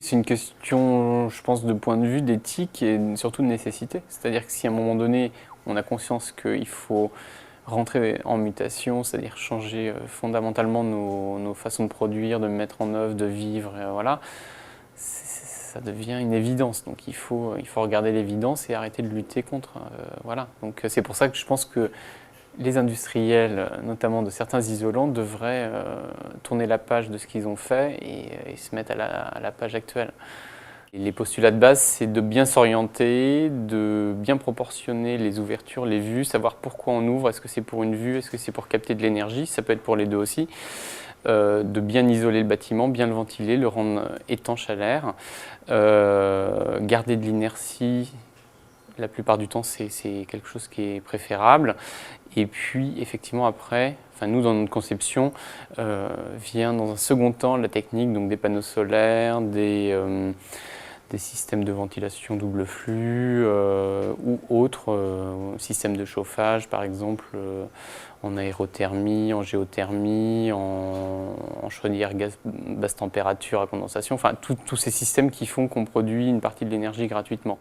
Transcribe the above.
C'est une question, je pense, de point de vue d'éthique et surtout de nécessité. C'est-à-dire que si à un moment donné, on a conscience qu'il faut rentrer en mutation, c'est-à-dire changer fondamentalement nos façons de produire, de mettre en œuvre, de vivre, voilà, ça devient une évidence. Donc il faut regarder l'évidence et arrêter de lutter contre. Voilà. Donc c'est pour ça que je pense que les industriels, notamment de certains isolants, devraient tourner la page de ce qu'ils ont fait et se mettre à la page actuelle. Et les postulats de base, c'est de bien s'orienter, de bien proportionner les ouvertures, les vues, savoir pourquoi on ouvre, est-ce que c'est pour une vue, est-ce que c'est pour capter de l'énergie, ça peut être pour les deux aussi. De bien isoler le bâtiment, bien le ventiler, le rendre étanche à l'air, garder de l'inertie. La plupart du temps, c'est quelque chose qui est préférable. Et puis, effectivement, après, nous, dans notre conception, vient dans un second temps la technique, donc des panneaux solaires, des systèmes de ventilation double flux ou autres systèmes de chauffage, par exemple en aérothermie, en géothermie, en chaudière gaz basse température à condensation, enfin tous ces systèmes qui font qu'on produit une partie de l'énergie gratuitement.